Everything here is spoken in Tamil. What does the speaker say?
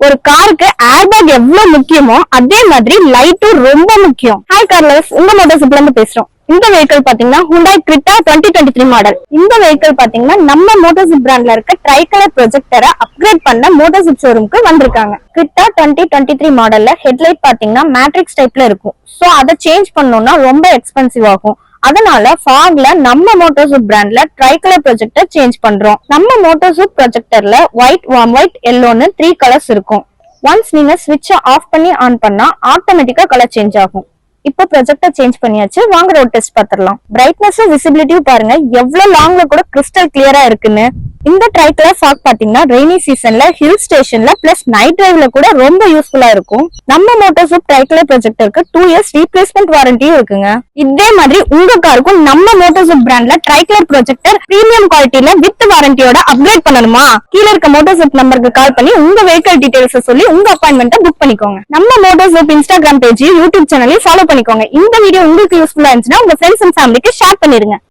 ஒரு காருக்கு ஏர்பேக் எவ்வளவு முக்கியமோ அதே மாதிரி லைட்டும் ரொம்ப முக்கியம். ஹாய் கார்லர்ஸ், உங்க மோட்டார்ஷிப்ல இருந்து பேசுறோம். இந்த வெஹிக்கிள் பாத்தீங்கன்னா Hyundai Creta 2023 மாடல். இந்த வெஹிக்கிள் பாத்தீங்கன்னா நம்ம மோட்டார்ஷிப் பிராண்ட்ல இருக்க ட்ரைகலர் ப்ரொஜெக்டரை அப்கிரேட் பண்ண மோட்டார்ஷிப் ஷோரூம்க்கு வந்திருக்காங்க. Creta 2023 மாடல்ல ஹெட்லைட் பாத்தீங்கன்னா மேட்ரிக்ஸ் டைப்ல இருக்கும். சோ அதை சேஞ்ச் பண்ணணும்னா ரொம்ப எக்ஸ்பென்சிவ் ஆகும். அதனால ஃபாக்ல நம்ம மோட்டார்ஷிப் பிராண்ட்ல ட்ரைகலர் ப்ரொஜெக்டர் சேஞ்ச் பண்றோம். நம்ம மோட்டார்ஷிப் ப்ரொஜெக்டர்ல ஒயிட், வார்ம் ஒயிட், எல்லோன்னு 3 கலர்ஸ் இருக்கும். ஒன்ஸ் நீங்க ஸ்விட்சை ஆஃப் பண்ணி ஆன் பண்ணா ஆட்டோமேட்டிக்கா கலர் சேஞ்ச் ஆகும். இப்போ ப்ரொஜெக்டர் சேஞ்ச் பண்ணியாச்சு, வாங்க ரோட் டெஸ்ட் பாத்துறலாம். பிரைட்னஸும் விசிபிலிட்டியும் பாருங்க எவ்வளவு லாங்ல கூட கிறிஸ்டல் கிளியரா இருக்குன்னு. இந்த ட்ரைகலர் ஃபாக் பாத்தீங்கன்னா ரெய்னி சீசன்ல, ஹில் ஸ்டேஷன்ல பிளஸ் நைட் டிரைவ்ல கூட ரொம்ப யூஸ்ஃபுல்லா இருக்கும். நம்ம மோட்டார்ஷிப் ட்ரைகலர் ப்ரொஜெக்டருக்கு 2 இயர்ஸ் ரீப்ளேஸ்மெண்ட் வாரண்டியும் இருக்குங்க. இதே மாதிரி உங்க காருக்கும் நம்ம மோட்டார்ஷிப் பிராண்ட்ல tricolour projector premium குவாலிட்டில with வாரண்டியோட upgrade பண்ணணுமா? கீழ இருக்க மோட்டார்ஷிப் நம்பருக்கு கால் பண்ணி உங்க வெஹிக்கிள் டீடைல்ஸ் சொல்லி உங்க அப்பாயின்மெண்ட்டை புக் பண்ணிக்கோங்க. நம்ம மோட்டார்ஷிப் இன்ஸ்டாகிராம் பேஜ், யூடியூப் சேனலையும் ஃபாலோ பண்ணிக்கோங்க. இந்த வீடியோ உங்களுக்கு யூஸ்ஃபுல்லா இருந்துச்சுன்னா உங்க ஃப்ரெண்ட்ஸ் அண்ட் ஃபேமிலிக்கு ஷேர் பண்ணிருங்க.